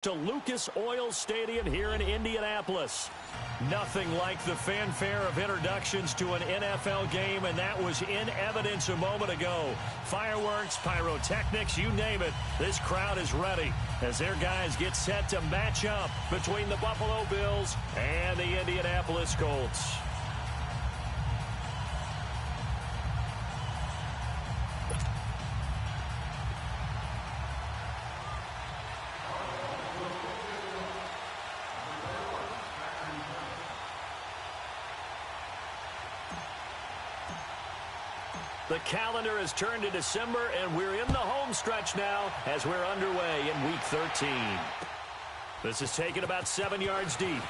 To Lucas Oil Stadium here in Indianapolis. Nothing like the fanfare of introductions to an NFL game, and that was in evidence a moment ago. Fireworks, pyrotechnics, you name it. This crowd is ready as their guys get set to match up between the Buffalo Bills and the Indianapolis Colts. The calendar has turned to December, and we're in the home stretch now as we're underway in Week 13. This is taken about 7 yards deep.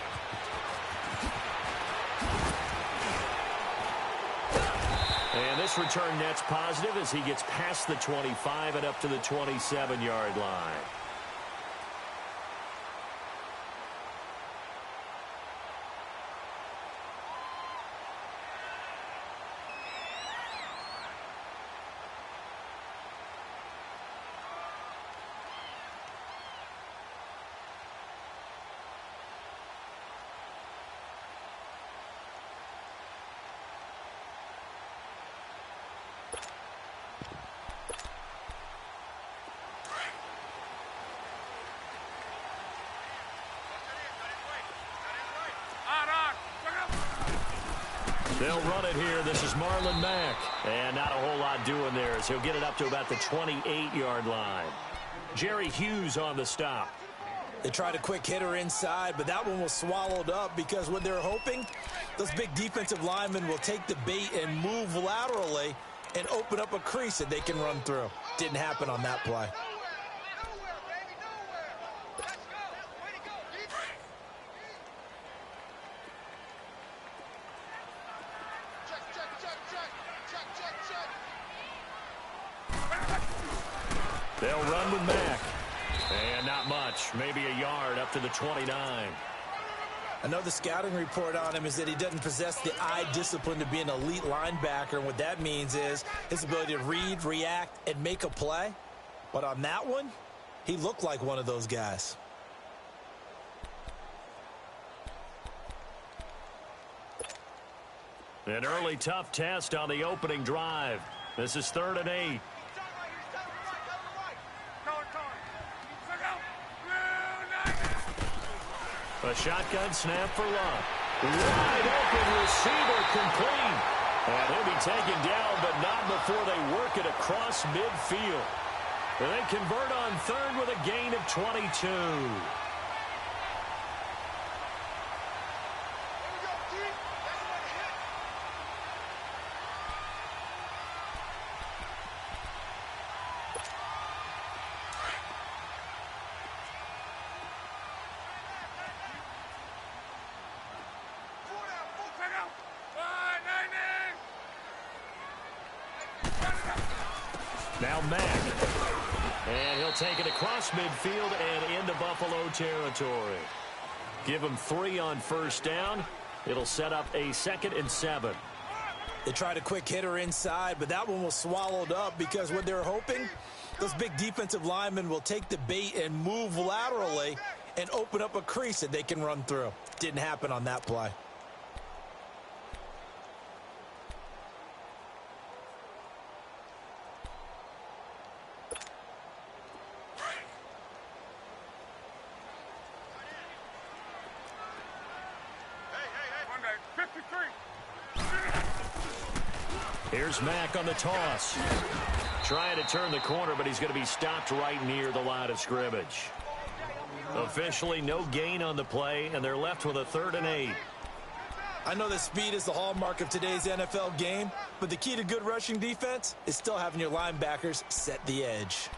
And this return net's positive as he gets past the 25 and up to the 27-yard line. They'll run it here. This is Marlon Mack. And not a whole lot doing there as he'll get it up to about the 28-yard line. Jerry Hughes on the stop. They tried a quick hitter inside, but that one was swallowed up because what they're hoping, those big defensive linemen will take the bait and move laterally and open up a crease that they can run through. Didn't happen on that play. They'll run with Mack. And not much, maybe a yard up to the 29. I know the scouting report on him is that he doesn't possess the eye discipline to be an elite linebacker. And what that means is his ability to read, react, and make a play. But on that one, he looked like one of those guys. An early tough test on the opening drive. This is 3rd and 8. A shotgun snap for Luck. Wide open receiver complete. And he'll be taken down, but not before they work it across midfield. And they convert on 3rd with a gain of 22. Now Mack. And he'll take it across midfield and into Buffalo territory. Give him 3 on 1st down. It'll set up a 2nd and 7. They tried a quick hitter inside, but that one was swallowed up because what they're hoping, those big defensive linemen will take the bait and move laterally and open up a crease that they can run through. Didn't happen on that play. Here's Mack on the toss. Trying to turn the corner, but he's going to be stopped right near the line of scrimmage. Officially no gain on the play, and they're left with a 3rd and 8. I know that speed is the hallmark of today's NFL game, but the key to good rushing defense is still having your linebackers set the edge.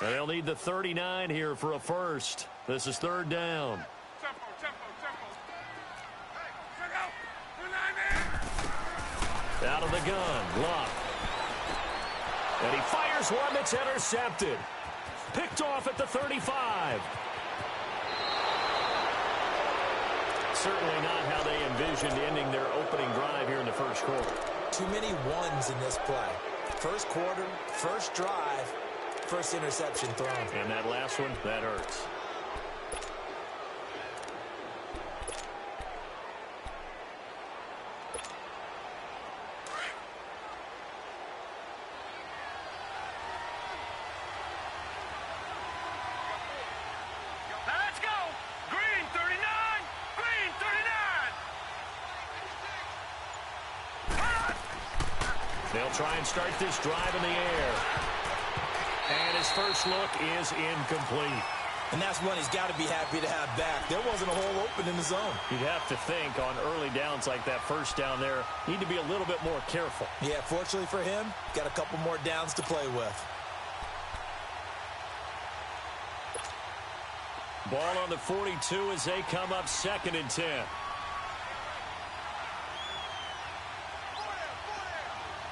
And they'll need the 39 here for a first. This is 3rd down. Out of the gun, Luck. And he fires one that's intercepted. Picked off at the 35. Certainly not how they envisioned ending their opening drive here in the first quarter. Too many ones in this play. First quarter, first drive, first interception thrown. And that last one, that hurts. Let's go! Green 39! Green 39! They'll try and start this drive in the air. And his first look is incomplete. And that's one he's got to be happy to have back. There wasn't a hole open in the zone. You'd have to think on early downs like that first down there, need to be a little bit more careful. Yeah, fortunately for him, got a couple more downs to play with. Ball on the 42 as they come up 2nd and 10.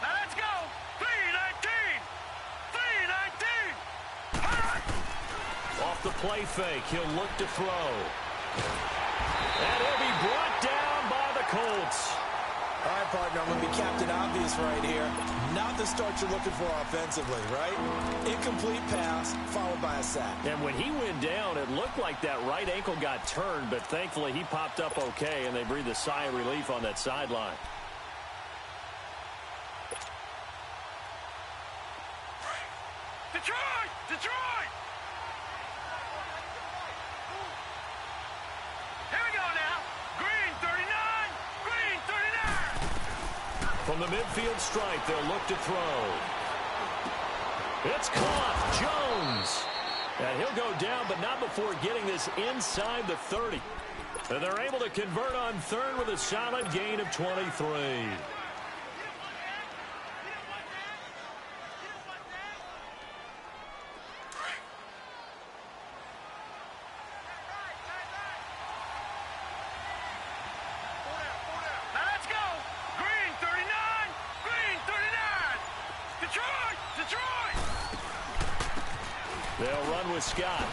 Let's go! 319! 319! Off the play fake, he'll look to throw. And he'll be brought down by the Colts. All right, partner, I'm going to be Captain Obvious right here. Not the start you're looking for offensively, right? Incomplete pass, followed by a sack. And when he went down, it looked like that right ankle got turned, but thankfully he popped up okay, and they breathed a sigh of relief on that sideline. Detroit! Detroit! Here we go now. Green 39! Green 39! From the midfield stripe, they'll look to throw. It's caught. Jones. And he'll go down, but not before getting this inside the 30. And they're able to convert on 3rd with a solid gain of 23. Let's go! Green 39! Green 39! Detroit! Detroit! They'll run with Scott.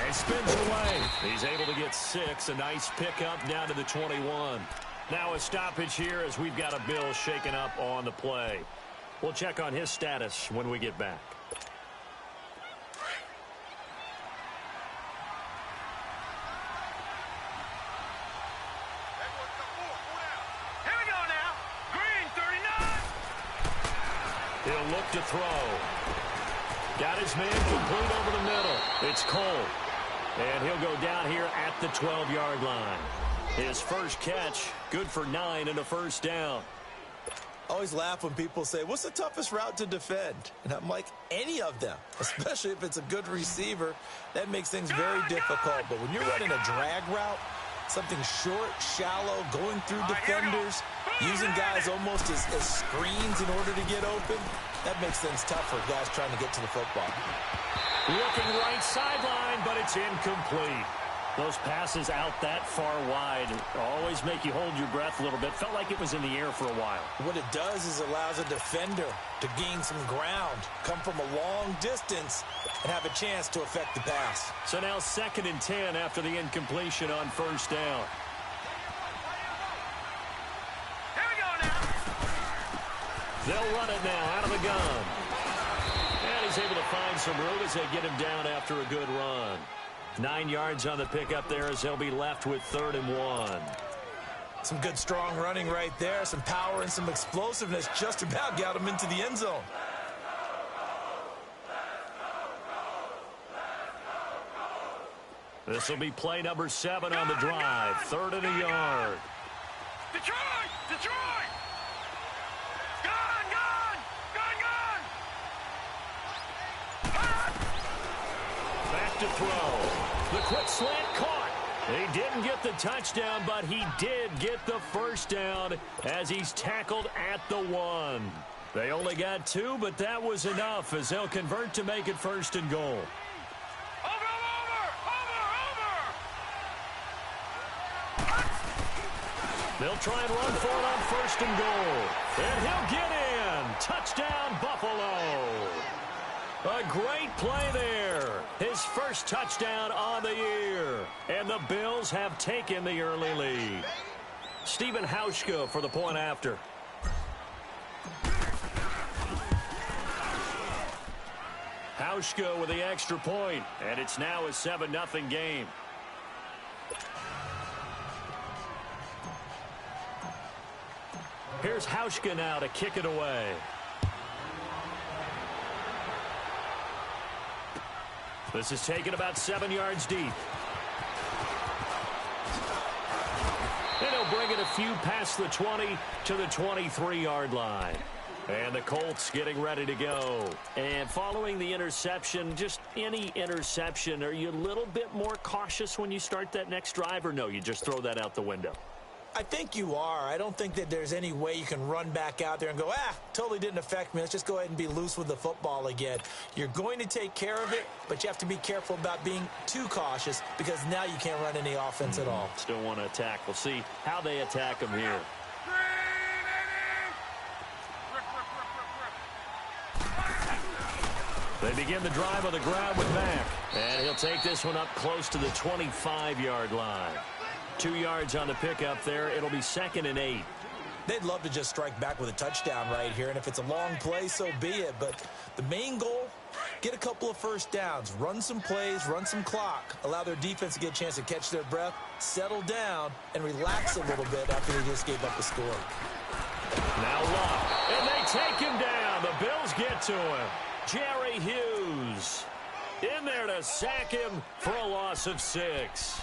And spins it away. He's able to get 6. A nice pickup down to the 21. Now a stoppage here as we've got a Bill shaken up on the play. We'll check on his status when we get back. Here we go now. Green 39! He'll look to throw. Got his man complete over the middle. It's Cole. And he'll go down here at the 12-yard line. His first catch, good for 9 and a first down. Always laugh when people say, what's the toughest route to defend? And I'm like, any of them, especially if it's a good receiver. That makes things very difficult. But when you're running a drag route, something short, shallow, going through defenders, using guys almost as screens in order to get open, that makes things tough for guys trying to get to the football. Looking right sideline, but it's incomplete. Those passes out that far wide always make you hold your breath a little bit. Felt like it was in the air for a while. What it does is allows a defender to gain some ground, come from a long distance, and have a chance to affect the pass. So now 2nd and 10 after the incompletion on first down. Here we go now. They'll run it now out of the gun. And he's able to find some room as they get him down after a good run. 9 yards on the pickup there as they'll be left with 3rd and 1. Some good strong running right there, some power and some explosiveness just about got him into the end zone. This will be play number 7 on the drive. 3rd and a yard. Detroit! Detroit! Gone! Gone! Gone! Gone! Back to throw. The quick slant caught. He didn't get the touchdown, but he did get the first down as he's tackled at the 1. They only got 2, but that was enough as they'll convert to make it 1st and goal. They'll try and run for it on 1st and goal. And he'll get in. Touchdown, Buffalo. A great play there. His first touchdown on the year. And the Bills have taken the early lead. Stephen Hauschka for the point after. Hauschka with the extra point, and it's now a 7-0 game. Here's Hauschka now to kick it away. This is taken about 7 yards deep. And he'll bring it a few past the 20 to the 23-yard line. And the Colts getting ready to go. And following the interception, just any interception, are you a little bit more cautious when you start that next drive, or no, you just throw that out the window? I think you are. I don't think that there's any way you can run back out there and go, totally didn't affect me. Let's just go ahead and be loose with the football again. You're going to take care of it, but you have to be careful about being too cautious because now you can't run any offense at all. Still want to attack. We'll see how they attack them here. They begin the drive on the ground with Mack. And he'll take this one up close to the 25-yard line. 2 yards on the pickup there. It'll be 2nd and 8. They'd love to just strike back with a touchdown right here, and if it's a long play, so be it. But the main goal, get a couple of first downs, run some plays, run some clock, allow their defense to get a chance to catch their breath, settle down, and relax a little bit after they just gave up the score. Now Locke, and they take him down. The Bills get to him. Jerry Hughes in there to sack him for a loss of 6.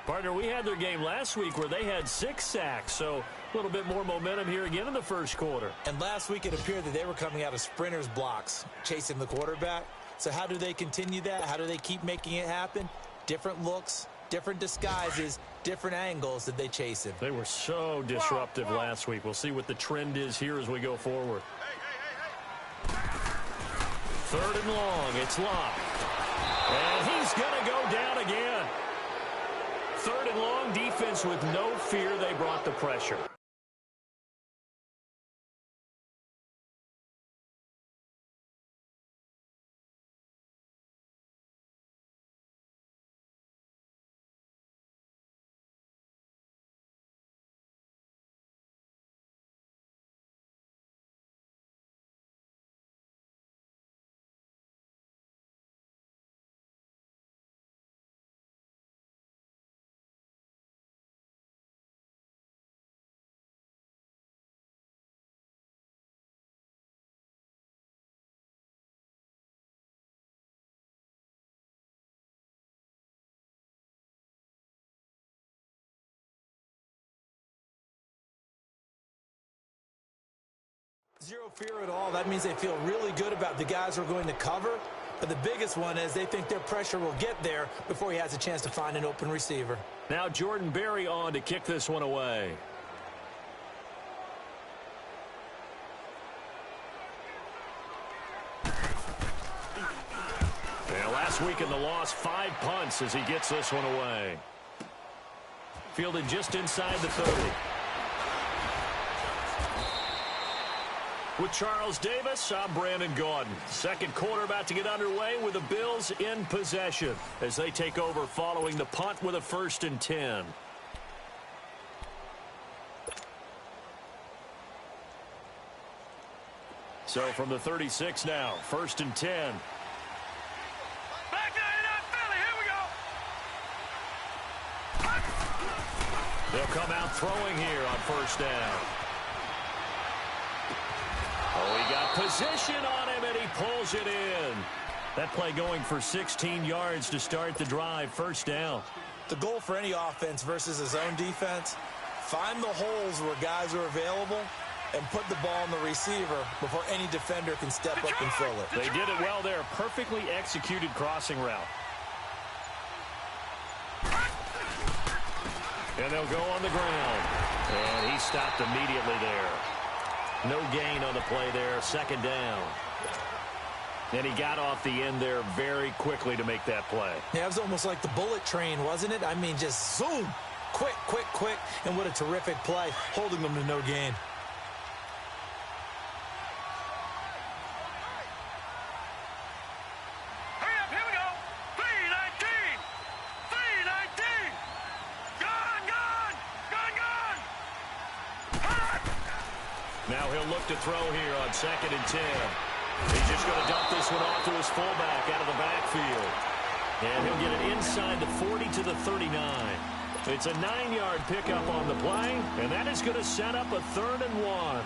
Partner, we had their game last week where they had 6 sacks, so a little bit more momentum here again in the first quarter. And last week it appeared that they were coming out of sprinters blocks, chasing the quarterback. So how do they continue that? How do they keep making it happen? Different looks, different disguises, different angles that they chase him. They were so disruptive last week. We'll see what the trend is here as we go forward. 3rd and long, it's Locke. And he's going to go down again. 3rd and long, defense with no fear. They brought the pressure. Zero fear at all. That means they feel really good about the guys who are going to cover. But the biggest one is they think their pressure will get there before he has a chance to find an open receiver. Now Jordan Berry on to kick this one away. Yeah, last week in the loss, 5 punts as he gets this one away. Fielded just inside the 30. With Charles Davis, I'm Brandon Gaudin. Second quarter about to get underway with the Bills in possession as they take over following the punt with a 1st and 10. So from the 36 now, 1st and 10. Back to Philly. Here we go. They'll come out throwing here on 1st down. Oh, he got position on him, and he pulls it in. That play going for 16 yards to start the drive, 1st down. The goal for any offense versus his own defense, find the holes where guys are available and put the ball on the receiver before any defender can step up and fill it. They did it well there. Perfectly executed crossing route. And they'll go on the ground. And he stopped immediately there. No gain on the play there. 2nd down. And he got off the end there very quickly to make that play. Yeah, it was almost like the bullet train, wasn't it? I mean, just zoom. Quick, quick, quick. And what a terrific play, holding them to no gain. Hurry up. Here we go. 319. 319. Gone. Now he'll look to throw here on 2nd and 10. He's just going to dump this one off to his fullback out of the backfield. And he'll get it inside the 40 to the 39. It's a 9-yard pickup on the play, and that is going to set up a 3rd and 1. All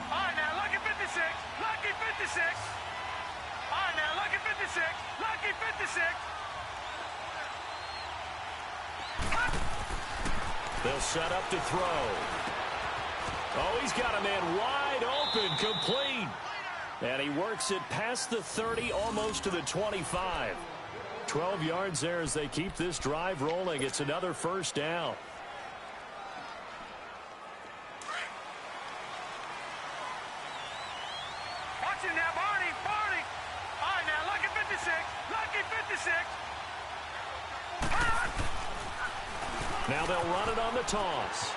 right, now, lucky 56. Lucky 56. All right, now, lucky 56. Lucky 56. They'll set up to throw. Oh, he's got a man wide open, complete. And he works it past the 30, almost to the 25. 12 yards there as they keep this drive rolling. It's another 1st down. Watch it now, Barney. Barney. All right, now, lucky 56. Lucky 56. Now they'll run it on the toss.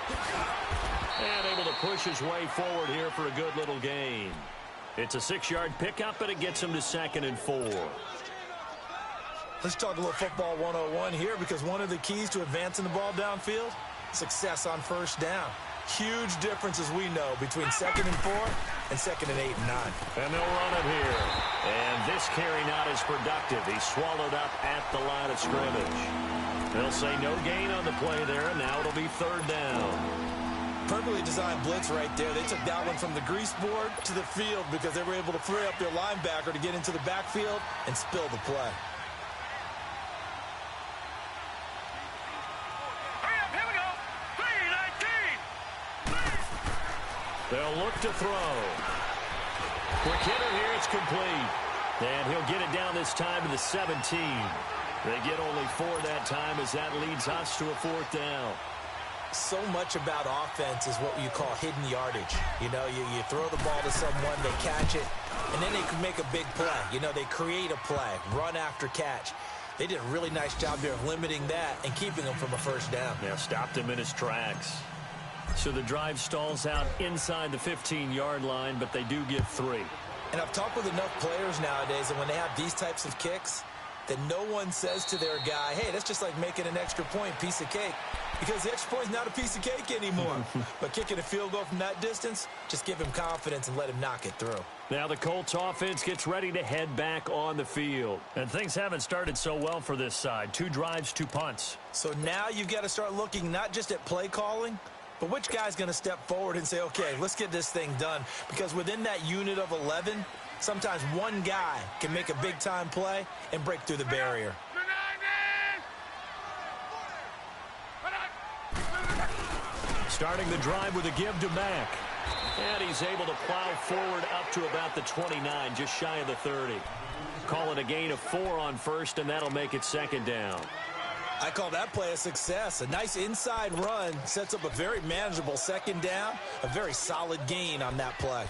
And able to push his way forward here for a good little gain. It's a 6-yard pickup, and it gets him to 2nd and 4. Let's talk a little football 101 here, because one of the keys to advancing the ball downfield, success on 1st down. Huge difference, as we know, between 2nd and 4 and 2nd and 8 and 9. And they'll run it here. And this carry not as productive. He's swallowed up at the line of scrimmage. They'll say no gain on the play there, and now it'll be 3rd down. Perfectly designed blitz right there. They took that one from the grease board to the field because they were able to free up their linebacker to get into the backfield and spill the play. Hurry up, here we go. 3-19. They'll look to throw. Quick hitter here, it's complete. And he'll get it down this time to the 17. They get only 4 that time as that leads us to a 4th down. So much about offense is what you call hidden yardage. You know, you throw the ball to someone, they catch it, and then they can make a big play. You know, they create a play, run after catch. They did a really nice job there of limiting that and keeping him from a 1st down. Yeah, stopped him in his tracks. So the drive stalls out inside the 15-yard line, but they do get 3. And I've talked with enough players nowadays, and when they have these types of kicks, that no one says to their guy, hey, that's just like making an extra point, piece of cake. Because the extra point's not a piece of cake anymore. But kicking a field goal from that distance, just give him confidence and let him knock it through. Now the Colts offense gets ready to head back on the field. And things haven't started so well for this side. 2 drives, 2 punts. So now you've got to start looking not just at play calling, but which guy's going to step forward and say, okay, let's get this thing done. Because within that unit of 11, sometimes one guy can make a big-time play and break through the barrier. Starting the drive with a give to Mack. And he's able to plow forward up to about the 29, just shy of the 30. Call it a gain of 4 on 1st, and that'll make it 2nd down. I call that play a success. A nice inside run sets up a very manageable 2nd down, a very solid gain on that play.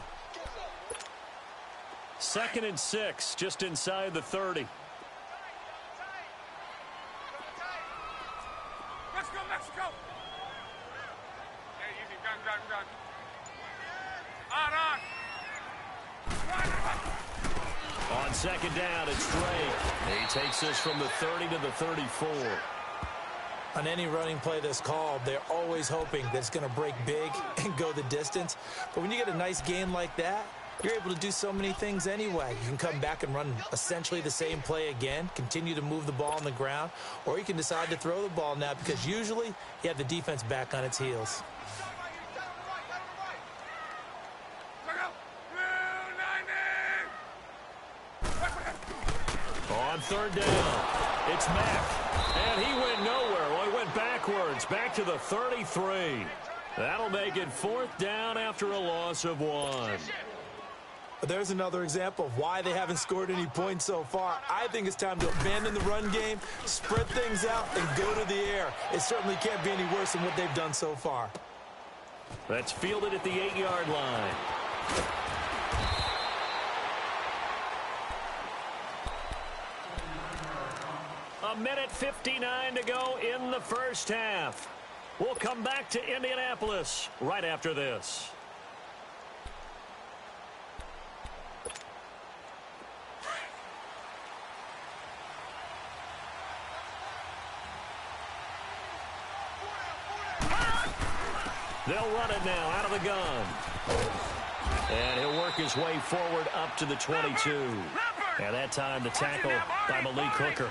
2nd and 6, just inside the 30. Let's go, Mexico. Hey, easy, gun. On. On 2nd down, it's Drake. He takes this from the 30 to the 34. On any running play that's called, they're always hoping that it's going to break big and go the distance. But when you get a nice gain like that, you're able to do so many things anyway. You can come back and run essentially the same play again, continue to move the ball on the ground, or you can decide to throw the ball now because usually you have the defense back on its heels. On 3rd down, it's Mack. And he went nowhere. Well, he went backwards, back to the 33. That'll make it 4th down after a loss of 1. But there's another example of why they haven't scored any points so far. I think it's time to abandon the run game, spread things out, and go to the air. It certainly can't be any worse than what they've done so far. That's fielded at the 8-yard line. A minute 59 to go in the 1st half. We'll come back to Indianapolis right after this. They'll run it now out of the gun. And he'll work his way forward up to the 22. And that time the tackle by Malik Hooker.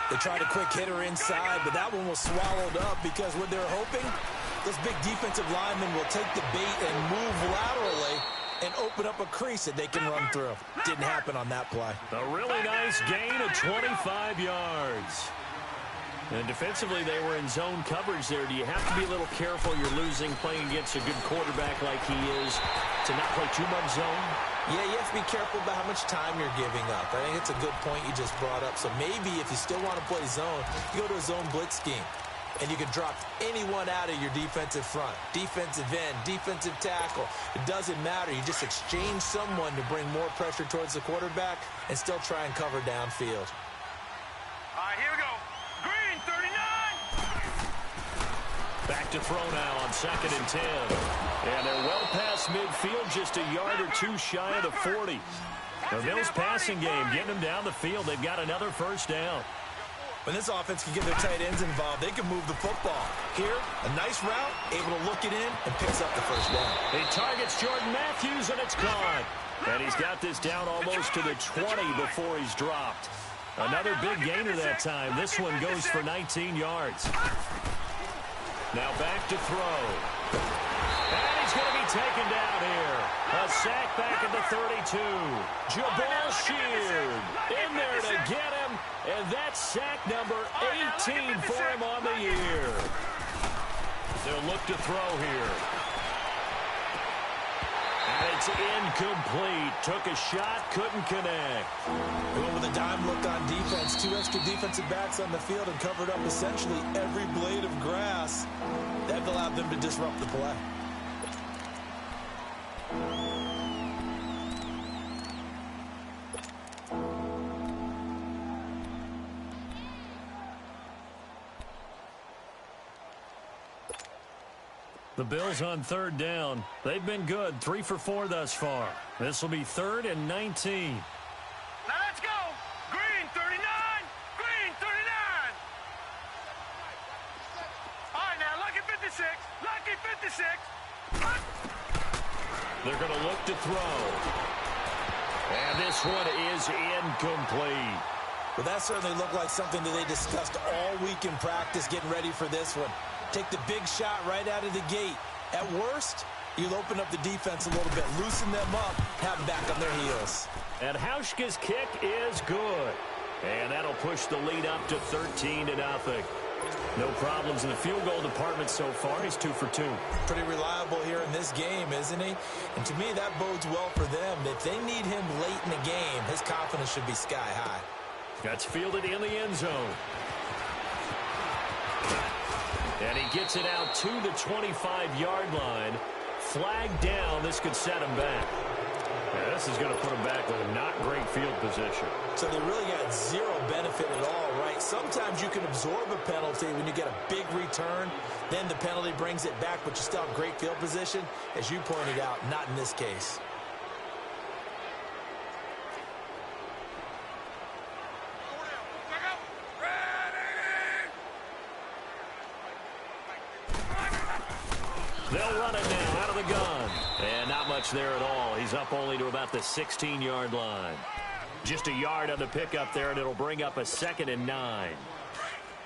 They tried a quick hitter inside, but that one was swallowed up because what they're hoping, those big defensive linemen will take the bait and move laterally and open up a crease that they can run through. Didn't happen on that play. A really nice gain of 25 yards. And defensively, they were in zone coverage there. Do you have to be a little careful? You're losing playing against a good quarterback like he is to not play too much zone? Yeah, you have to be careful about how much time you're giving up. I think it's a good point you just brought up. So maybe if you still want to play zone, you go to a zone blitz scheme. And you can drop anyone out of your defensive front. Defensive end, defensive tackle. It doesn't matter. You just exchange someone to bring more pressure towards the quarterback and still try and cover downfield. All right, here we go. Green, 39. Back to throw now on 2nd and 10. And they're well past midfield, just a yard or two shy of the 40. The Bills passing game, getting them down the field. They've got another first down. When this offense can get their tight ends involved, they can move the football. Here, a nice route, able to look it in, and picks up the first down. He targets Jordan Matthews, and it's caught. And he's got this down almost to the 20 before he's dropped. Another big gainer that time. This one goes for 19 yards. Now back to throw. And he's going to be taken down here. A sack back at the 32. Jabal Sheard in there to get him. And that's sack number 18 for him on the year. They'll look to throw here. And it's incomplete. Took a shot, couldn't connect. Going with a dime look on defense. 2 extra defensive backs on the field and covered up essentially every blade of grass. That allowed them to disrupt the play. The Bills on 3rd down. They've been good, 3 for 4 thus far. This will be 3rd and 19. Now let's go. Green, 39. Green, 39. All right, now, lucky 56. Lucky 56. They're going to look to throw. And this one is incomplete. Well, that certainly looked like something that they discussed all week in practice getting ready for this one. Take the big shot right out of the gate. At worst, you'll open up the defense a little bit, loosen them up, have them back on their heels. And Hauschka's kick is good. And that'll push the lead up to 13-0. No problems in the field goal department so far. He's 2 for 2. Pretty reliable here in this game, isn't he? And to me, that bodes well for them. If they need him late in the game, his confidence should be sky high. That's fielded in the end zone. And he gets it out to the 25-yard line. Flag down. This could set him back. Yeah, this is going to put him back with a not great field position. So they really got zero benefit at all, right? Sometimes you can absorb a penalty when you get a big return. Then the penalty brings it back, but you still have great field position. As you pointed out, not in this case. They'll run it now out of the gun. And not much there at all. He's up only to about the 16-yard line. Just a yard on the pickup there, and it'll bring up a 2nd and 9.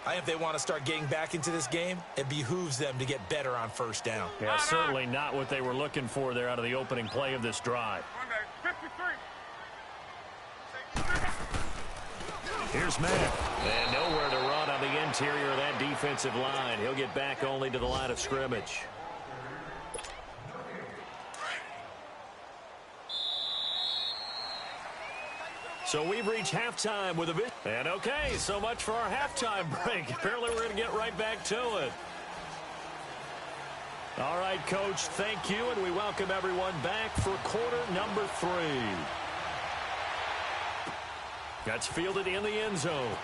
I think if they want to start getting back into this game, it behooves them to get better on first down. Yeah, certainly not what they were looking for there out of the opening play of this drive. Here's Matt. And nowhere to run on the interior of that defensive line. He'll get back only to the line of scrimmage. So we've reached halftime with a bit. And okay, so much for our halftime break. Apparently we're going to get right back to it. All right, Coach, thank you, and we welcome everyone back for quarter number 3. That's fielded in the end zone.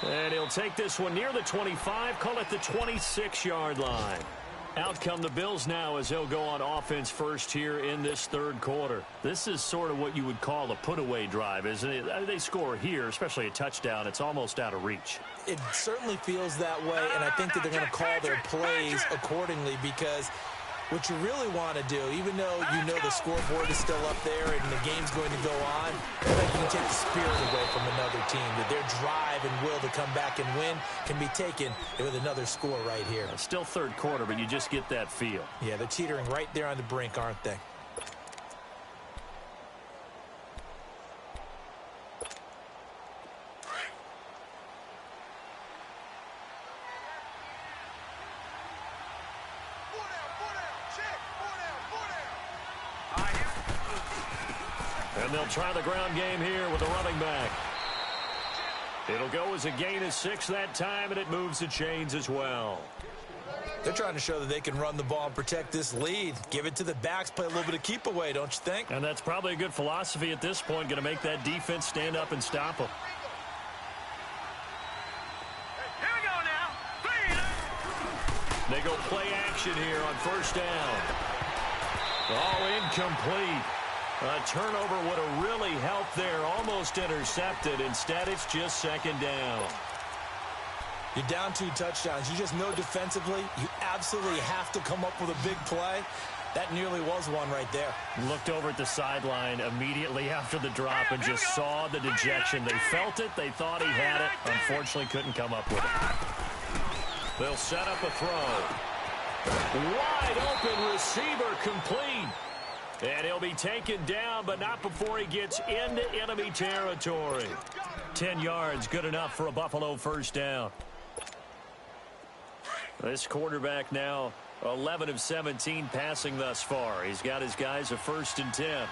And he'll take this one near the 25, call it the 26-yard line. Out come the Bills now as they'll go on offense first here in this third quarter. This is sort of what you would call a put-away drive, isn't it? They score here, especially a touchdown. It's almost out of reach. It certainly feels that way, and I think that they're going to call their plays accordingly, because what you really want to do, even though you know the scoreboard is still up there and the game's going to go on, you can take the spirit away from another team, that their drive and will to come back and win can be taken with another score right here. Still third quarter, but you just get that feel. Yeah, they're teetering right there on the brink, aren't they? And they'll try the ground game here with the running back. It'll go as a gain of 6 that time, and it moves the chains as well. They're trying to show that they can run the ball and protect this lead. Give it to the backs, play a little bit of keep away, don't you think? And that's probably a good philosophy at this point, going to make that defense stand up and stop them. Here we go now. They go play action here on first down. Oh, incomplete. A turnover would have really helped there. Almost intercepted. Instead, it's just second down. You're down 2 touchdowns. You just know defensively you absolutely have to come up with a big play. That nearly was one right there. Looked over at the sideline immediately after the drop and just saw the dejection. They felt it. They thought he had it. Unfortunately, couldn't come up with it. They'll set up a throw. Wide open receiver complete. And he'll be taken down, but not before he gets into enemy territory. 10 yards, good enough for a Buffalo first down. This quarterback now 11 of 17 passing thus far. He's got his guys a 1st and 10.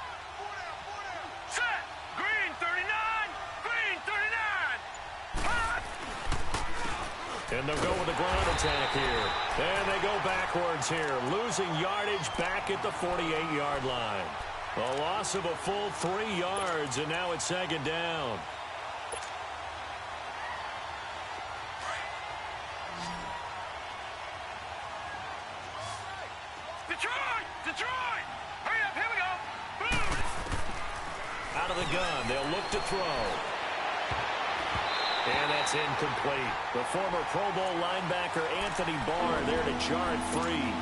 Set. Green 39. Green 39. Hot. And they'll go with a ground attack here. And they go backwards here, losing yardage back at the 48-yard line. A loss of a full 3 yards, and now it's second down. Detroit. Detroit. Hurry up. Here we go. Boom. Out of the gun, they'll look to throw. And that's incomplete. The former Pro Bowl linebacker Anthony Barr there to jar it free.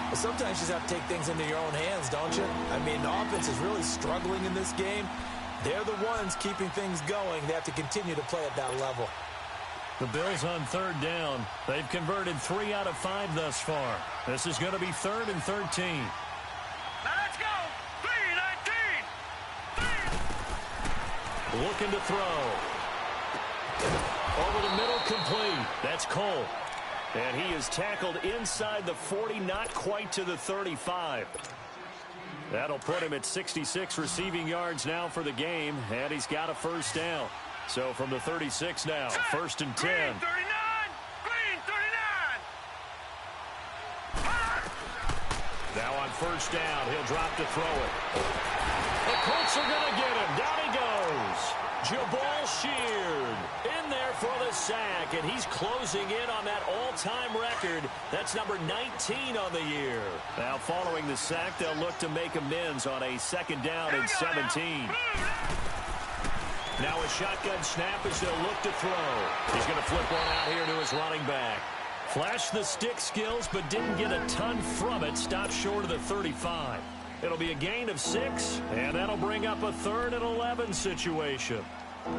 Well, sometimes you just have to take things into your own hands, don't you? I mean, the offense is really struggling in this game. They're the ones keeping things going. They have to continue to play at that level. The Bills on third down. They've converted 3 out of 5 thus far. This is going to be 3rd and 13. Now let's go. 3-19. Looking to throw. Over the middle, complete. That's Cole. And he is tackled inside the 40, not quite to the 35. That'll put him at 66 receiving yards now for the game, and he's got a first down. So from the 36 now, 1st and 10. Green 39. Green 39. Now on first down, he'll drop to throw it. The Colts are going to get him. Down he goes. Jabal Sheard in there for the sack, and he's closing in on that all-time record. That's number 19 on the year. Now following the sack, they'll look to make amends on a 2nd down and 17. Now a shotgun snap as they'll look to throw. He's going to flip one out here to his running back. Flashed the stick skills, but didn't get a ton from it. Stopped short of the 35. It'll be a gain of 6, and that'll bring up a 3rd and 11 situation. All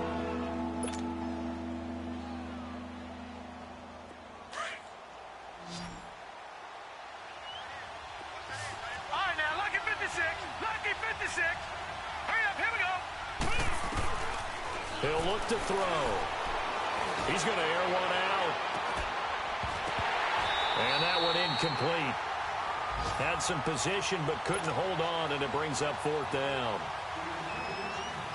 right, now, lucky 56. Lucky 56. Hurry up, here we go. He'll look to throw. He's going to air one out. And that one incomplete. Had some position but couldn't hold on, and it brings up 4th down.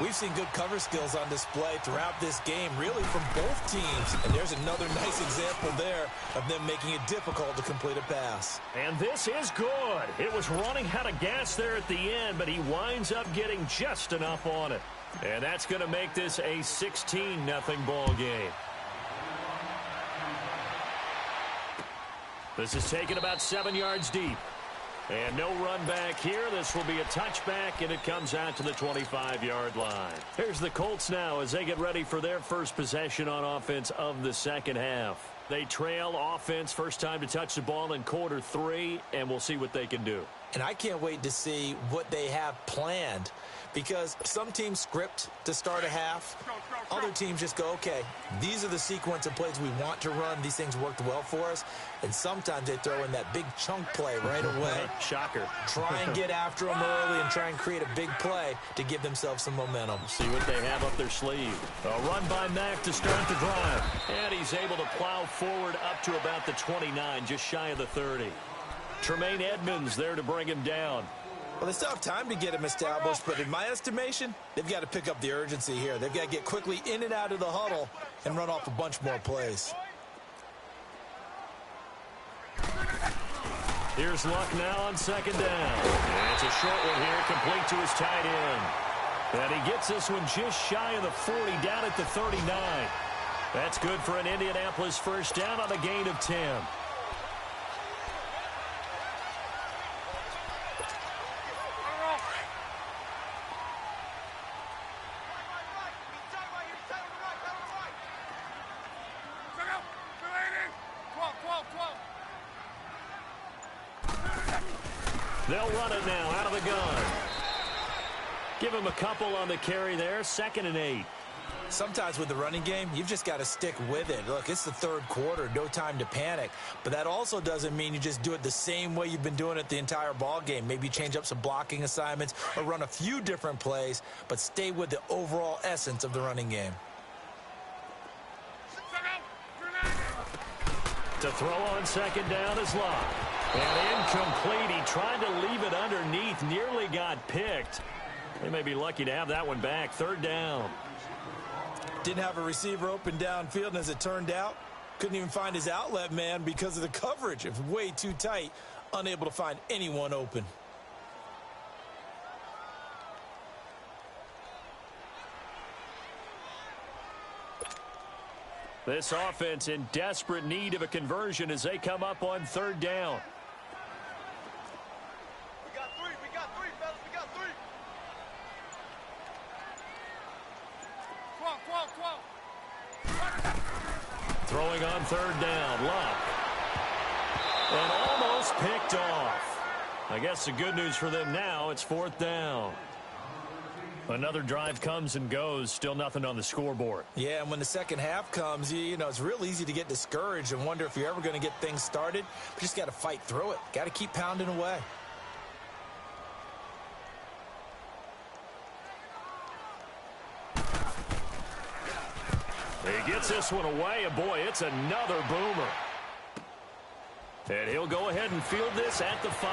We've seen good cover skills on display throughout this game, really from both teams. And there's another nice example there of them making it difficult to complete a pass. And this is good. It was running out of gas there at the end, but he winds up getting just enough on it. And that's going to make this a 16-0 ball game. This is taken about 7 yards deep. And no run back here. This will be a touchback, and it comes out to the 25-yard line. Here's the Colts now as they get ready for their first possession on offense of the second half. They trail offense, first time to touch the ball in quarter 3, and we'll see what they can do. And I can't wait to see what they have planned, because some teams script to start a half. Other teams just go, okay, these are the sequence of plays we want to run. These things worked well for us. And sometimes they throw in that big chunk play right away. Shocker. Try and get after them early and try and create a big play to give themselves some momentum. See what they have up their sleeve. A run by Mack to start the drive. And he's able to plow forward up to about the 29, just shy of the 30. Tremaine Edmonds there to bring him down. Well, they still have time to get him established, but in my estimation, they've got to pick up the urgency here. They've got to get quickly in and out of the huddle and run off a bunch more plays. Here's Luck now on second down. And it's a short one here, complete to his tight end. And he gets this one just shy of the 40, down at the 39. That's good for an Indianapolis first down on a gain of 10. They'll run it now out of the gun. Give him a couple on the carry there. 2nd and 8. Sometimes with the running game, you've just got to stick with it. Look, it's the third quarter, no time to panic. But that also doesn't mean you just do it the same way you've been doing it the entire ball game. Maybe change up some blocking assignments or run a few different plays, but stay with the overall essence of the running game. To throw on second down is Luck. And incomplete. He tried to leave it underneath. Nearly got picked. They may be lucky to have that one back. 3rd down. Didn't have a receiver open downfield, and as it turned out, couldn't even find his outlet man because of the coverage. It was way too tight. Unable to find anyone open. This offense in desperate need of a conversion as they come up on 3rd down. We got three, fellas. We got three. Throwing on 3rd down, Luck. And almost picked off. I guess the good news for them now, it's 4th down. Another drive comes and goes, still nothing on the scoreboard. Yeah, and when the second half comes, you know, it's real easy to get discouraged and wonder if you're ever going to get things started. But you just got to fight through it. Got to keep pounding away. He gets this one away, and boy, it's another boomer. And he'll go ahead and field this at the 5.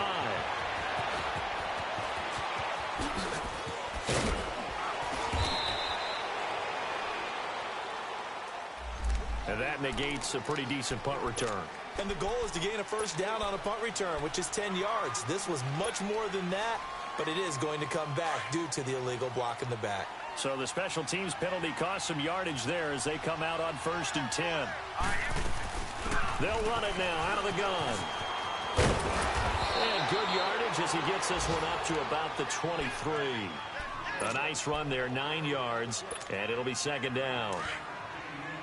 And that negates a pretty decent punt return. And the goal is to gain a first down on a punt return, which is 10 yards. This was much more than that, but it is going to come back due to the illegal block in the back. So the special teams penalty cost some yardage there as they come out on 1st and 10. They'll run it now out of the gun. And good yardage as he gets this one up to about the 23. A nice run there, 9 yards, and it'll be 2nd down.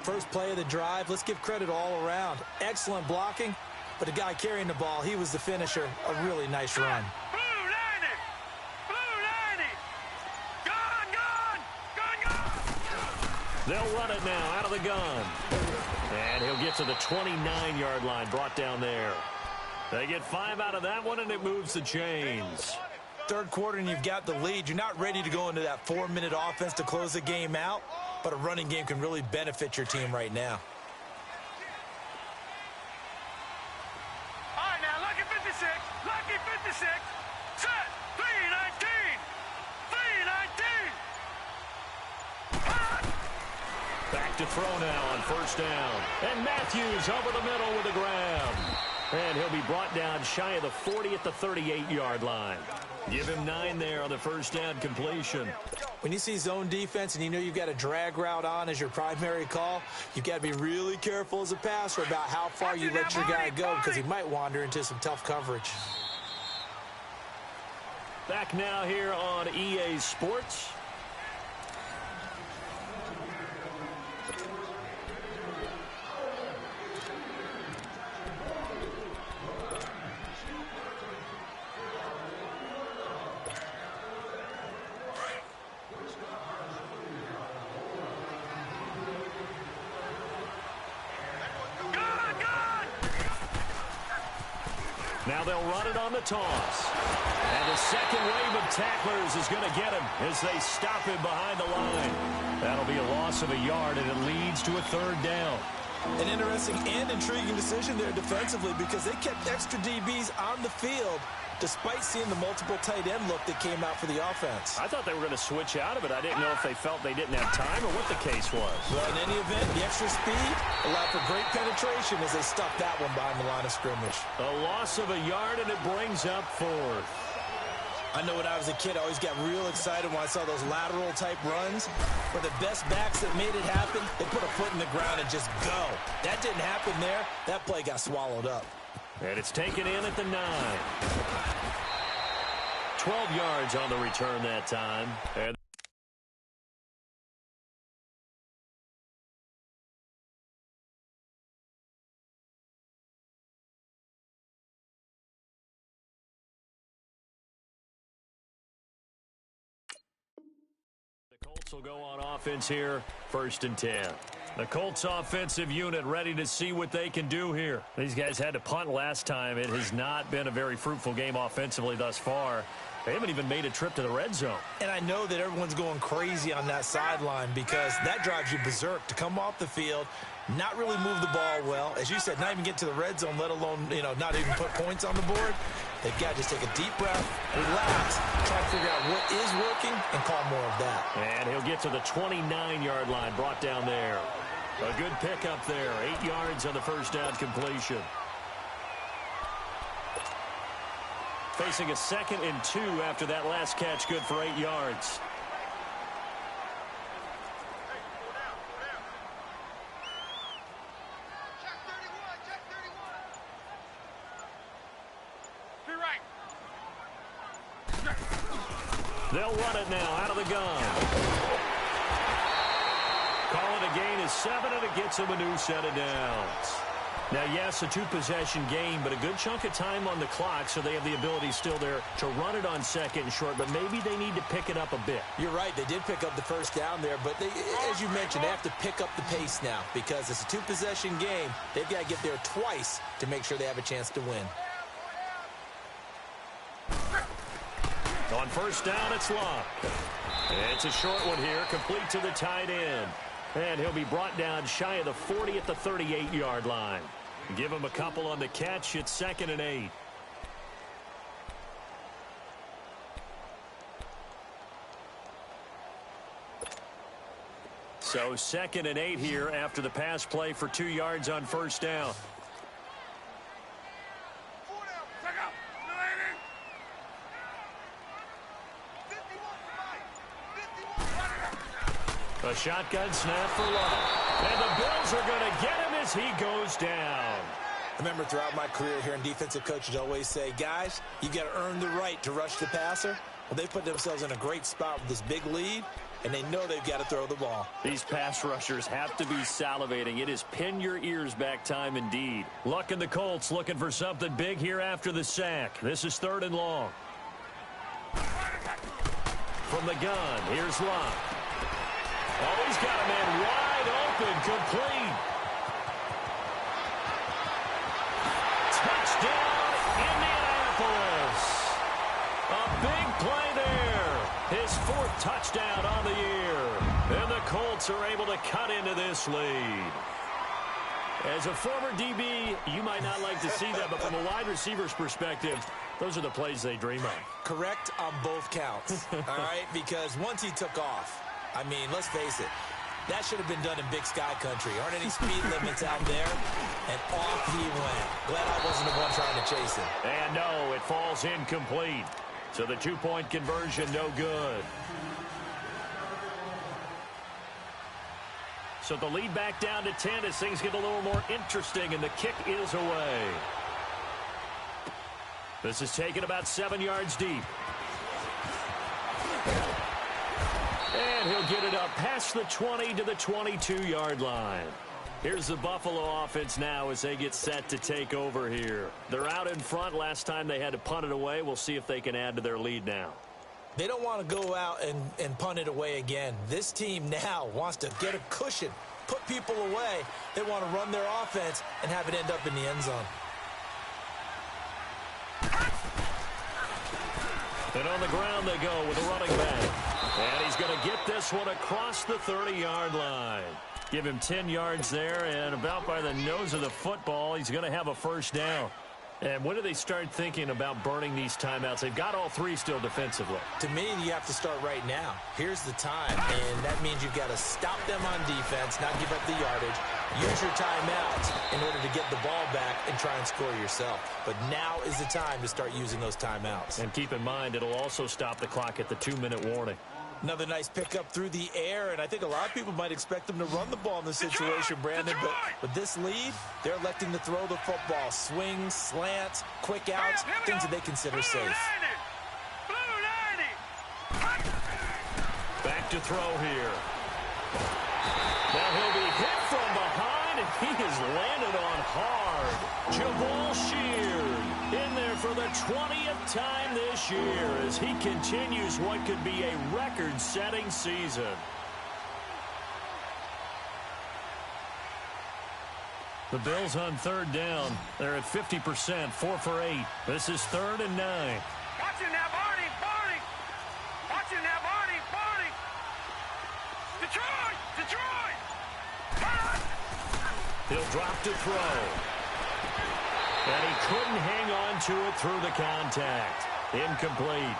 First play of the drive, let's give credit all around. Excellent blocking, but the guy carrying the ball, he was the finisher. A really nice run. They'll run it now out of the gun. And he'll get to the 29-yard line, brought down there. They get 5 out of that one, and it moves the chains. Third quarter, and you've got the lead. You're not ready to go into that 4-minute offense to close the game out, but a running game can really benefit your team right now. All right, now, lucky 56. Lucky 56. Set. 319. 319. Back to throw now on 1st down. And Matthews over the middle with a grab. And he'll be brought down shy of the 40 at the 38-yard line. Give him 9 there on the first down completion. When you see zone defense and you know you've got a drag route on as your primary call, you've got to be really careful as a passer about how far you let your guy go because he might wander into some tough coverage. Back now here on EA Sports. Now they'll run it on the toss. And the second wave of tacklers is going to get him as they stop him behind the line. That'll be a loss of a yard, and it leads to a third down. An interesting and intriguing decision there defensively because they kept extra DBs on the field despite seeing the multiple tight end look that came out for the offense. I thought they were going to switch out of it. I didn't know if they felt they didn't have time or what the case was. Well, in any event, the extra speed allowed for great penetration as they stuffed that one behind the line of scrimmage. A loss of a yard, and it brings up fourth. I know when I was a kid, I always got real excited when I saw those lateral-type runs. For the best backs that made it happen, they put a foot in the ground and just go. That didn't happen there. That play got swallowed up. And it's taken in at the 9. 12 yards on the return that time. And the Colts will go on offense here, 1st and 10. The Colts offensive unit ready to see what they can do here. These guys had to punt last time. It has not been a very fruitful game offensively thus far. They haven't even made a trip to the red zone. And I know that everyone's going crazy on that sideline because that drives you berserk to come off the field, not really move the ball well. As you said, not even get to the red zone, let alone, not even put points on the board. They've got to just take a deep breath, relax, try to figure out what is working, and call more of that. And he'll get to the 29-yard line, brought down there. A good pickup there, 8 yards on the first down completion. Facing a 2nd and 2 after that last catch, good for 8 yards. They'll run it now out of the gun. Call it a gain of 7, and it gets them a new set of downs. Now, yes, a 2-possession game, but a good chunk of time on the clock, so they have the ability still there to run it on 2nd and short, but maybe they need to pick it up a bit. You're right. They did pick up the first down there, but as you mentioned, they have to pick up the pace now because it's a 2-possession game. They've got to get there twice to make sure they have a chance to win. On first down, it's Locke. It's a short one here, complete to the tight end. And he'll be brought down shy of the 40 at the 38-yard line. Give him a couple on the catch. It's 2nd and 8. So 2nd and 8 here after the pass play for 2 yards on first down. A shotgun snap for Love. And the Bills are going to get him as he goes down. I remember throughout my career hearing defensive coaches always say, guys, you got to earn the right to rush the passer. Well, they put themselves in a great spot with this big lead, and they know they've got to throw the ball. These pass rushers have to be salivating. It is pin your ears back time indeed. Luck and the Colts looking for something big here after the sack. This is 3rd and long. From the gun, here's Luck. Oh, he's got a man wide open, complete. Touchdown, Indianapolis. A big play there. His 4th touchdown on the year. And the Colts are able to cut into this lead. As a former DB, you might not like to see that, but from a wide receiver's perspective, those are the plays they dream of. Correct on both counts, all right? Because once he took off, I mean, let's face it, That should have been done in Big Sky Country. Aren't any speed limits out there? And off he went. Glad I wasn't the one trying to chase him. And no, it falls incomplete. So the two-point conversion, no good. So the lead back down to 10 as things get a little more interesting, and the kick is away. This is taken about 7 yards deep. And he'll get it up past the 20 to the 22-yard line. Here's the Buffalo offense now as they get set to take over here. They're out in front. Last time they had to punt it away. We'll see if they can add to their lead now. They don't want to go out and punt it away again. This team now wants to get a cushion, put people away. They want to run their offense and have it end up in the end zone. And on the ground they go with a running back. And he's going to get this one across the 30-yard line. Give him 10 yards there, and about by the nose of the football, he's going to have a first down. And when do they start thinking about burning these timeouts? They've got all three still defensively. To me, you have to start right now. Here's the time, and that means you've got to stop them on defense, not give up the yardage. Use your timeouts in order to get the ball back and try and score yourself. But now is the time to start using those timeouts. And keep in mind, it'll also stop the clock at the 2-minute warning. Another nice pickup through the air, and I think a lot of people might expect them to run the ball in this situation, Brandon. But with this lead, they're electing to throw the football. Swings, slants, quick outs, things that they consider safe. Back to throw here. Now he'll be hit from behind, and he is landed on hard. Jabal Sheard in there for the 20th time this year as he continues what could be a record-setting season. The Bills on third down. They're at 50%, 4 for 8. This is 3rd and 9. Watch it now, Barney, Barney. Watch it now, Barney, Barney. Detroit, Detroit. He'll drop to throw. And he couldn't hang on to it through the contact. Incomplete.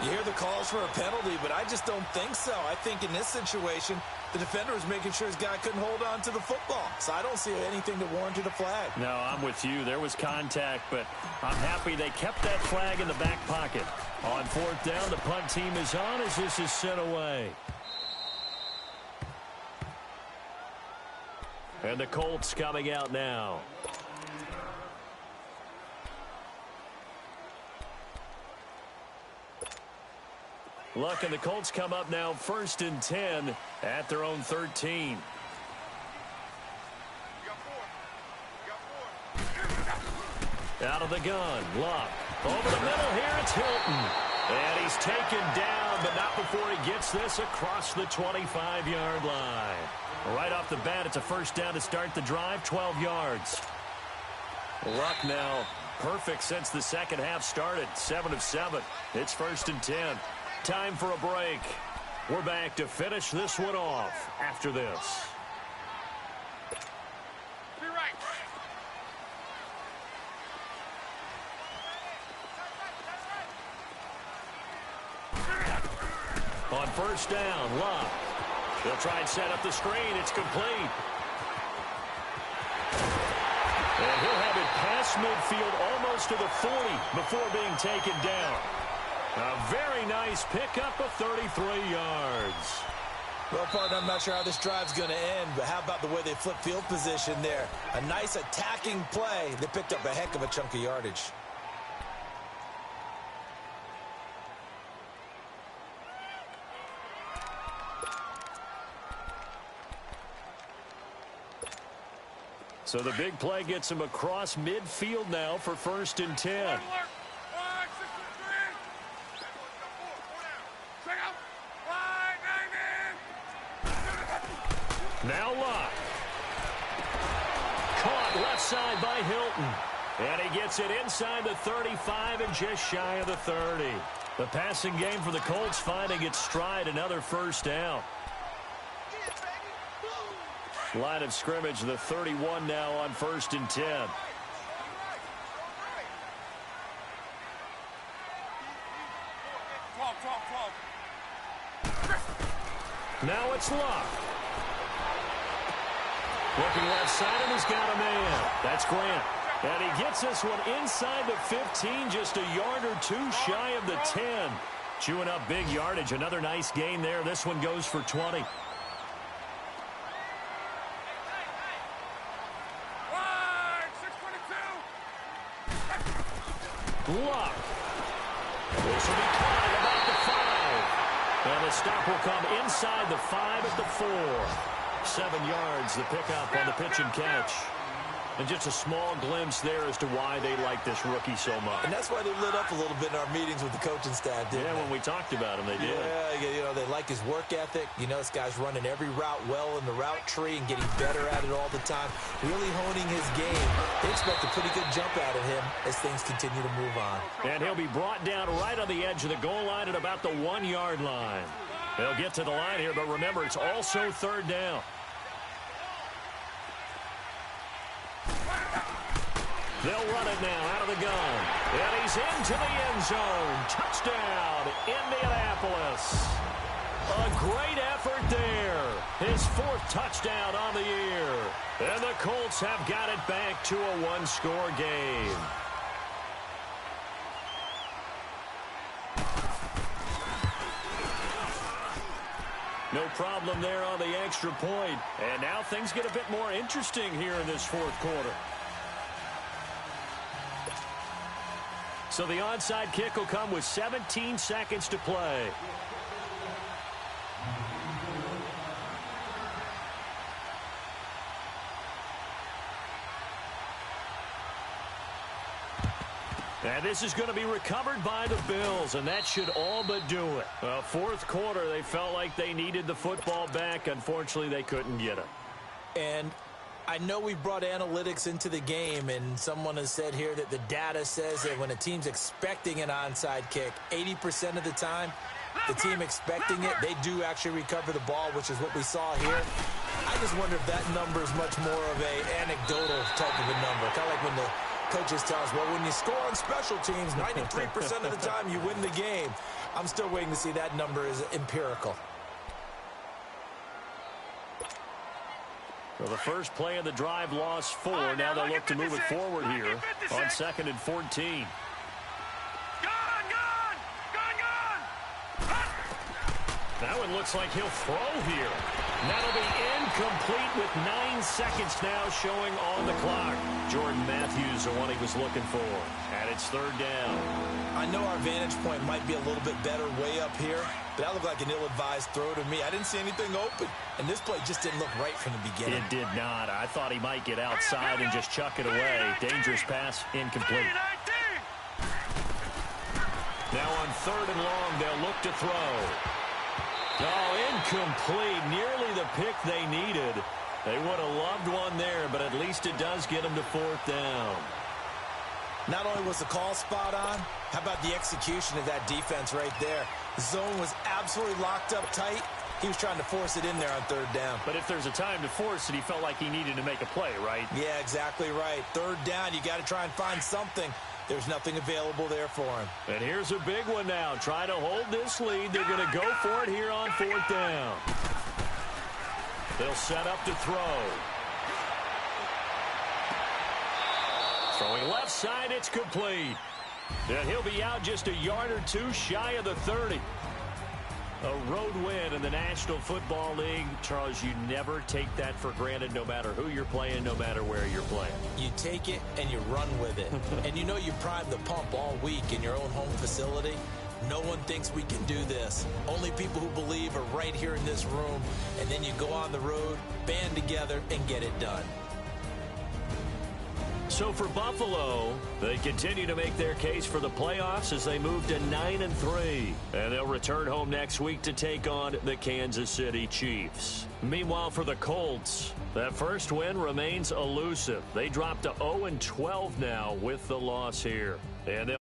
You hear the calls for a penalty, but I just don't think so. I think in this situation, the defender was making sure his guy couldn't hold on to the football. So I don't see anything that warranted a flag. No, I'm with you. There was contact, but I'm happy they kept that flag in the back pocket. On 4th down, the punt team is on as this is sent away. And the Colts coming out now. Look, and the Colts come up now 1st and 10 at their own 13. Out of the gun, Luck. Over the middle here, it's Hilton. And he's taken down, but not before he gets this across the 25-yard line. Right off the bat, it's a first down to start the drive, 12 yards. Luck now perfect since the second half started, 7 of 7. It's 1st and 10. Time for a break. We're back to finish this one off after this. Be right. On first down, Luck. They'll try and set up the screen. It's complete. And he'll have it past midfield almost to the 40 before being taken down. A very nice pickup of 33 yards. Well, partner, I'm not sure how this drive's going to end, but how about the way they flip field position there? A nice attacking play. They picked up a heck of a chunk of yardage. So the big play gets him across midfield now for 1st and 10. Now Luck. Caught left side by Hilton. And he gets it inside the 35 and just shy of the 30. The passing game for the Colts finding its stride, another first down. Line of scrimmage, the 31 now on 1st and 10. Now it's Luck. Looking left side, and he's got a man. That's Grant. And he gets this one inside the 15, just a yard or two shy of the 10. Chewing up big yardage. Another nice gain there. This one goes for 20. Luck. This will be caught at about the 5. And the stop will come inside the 5 at the 4. 7 yards, the pickup on the pitch and catch. And just a small glimpse there as to why they like this rookie so much. And that's why they lit up a little bit in our meetings with the coaching staff, didn't they? When we talked about him, they did. Yeah, you know, they like his work ethic. You know, this guy's running every route well in the route tree and getting better at it all the time. Really honing his game. They expect a pretty good jump out of him as things continue to move on. And he'll be brought down right on the edge of the goal line at about the 1-yard line. They'll get to the line here, but remember, it's also 3rd down. They'll run it now out of the gun. And he's into the end zone. Touchdown, Indianapolis. A great effort there. His 4th touchdown on the year. And the Colts have got it back to a 1-score game. No problem there on the extra point. And now things get a bit more interesting here in this 4th quarter. So the onside kick will come with 17 seconds to play. And this is going to be recovered by the Bills, and that should all but do it. 4th quarter, they felt like they needed the football back. Unfortunately, they couldn't get it. And I know we brought analytics into the game, and someone has said here that the data says that when a team's expecting an onside kick, 80% of the time, the team expecting it, they do actually recover the ball, which is what we saw here. I just wonder if that number is much more of an anecdotal type of a number. Kind of like when the coaches tell us, well, when you score on special teams, 93% of the time you win the game. I'm still waiting to see that number is empirical. Well, the first play of the drive lost 4. Now they'll look to move it forward here on 2nd and 14. That one looks like he'll throw here. That'll be incomplete with 9 seconds now showing on the clock. Jordan Matthews, the one he was looking for. And it's 3rd down. I know our vantage point might be a little bit better way up here, but that looked like an ill-advised throw to me. I didn't see anything open, and this play just didn't look right from the beginning. It did not. I thought he might get outside and just chuck it away. Dangerous pass, incomplete. Now on 3rd and long, they'll look to throw. Oh, incomplete. Nearly the pick they needed. They would have loved one there, but at least it does get them to 4th down. Not only was the call spot on, how about the execution of that defense right there? The zone was absolutely locked up tight. He was trying to force it in there on 3rd down. But if there's a time to force it, he felt like he needed to make a play, right? Yeah, exactly right. 3rd down, you got to try and find something. There's nothing available there for him. And here's a big one now. Trying to hold this lead. They're going to go for it here on 4th down. They'll set up to throw. Throwing left side, it's complete. And he'll be out just a yard or 2 shy of the 30. A road win in the National Football League. Charles, you never take that for granted no matter who you're playing, no matter where you're playing. You take it and you run with it. And you know you prime the pump all week in your own home facility. No one thinks we can do this. Only people who believe are right here in this room. And then you go on the road, band together, and get it done. So for Buffalo, they continue to make their case for the playoffs as they move to 9-3. And they'll return home next week to take on the Kansas City Chiefs. Meanwhile, for the Colts, that first win remains elusive. They dropped to 0-12 now with the loss here. And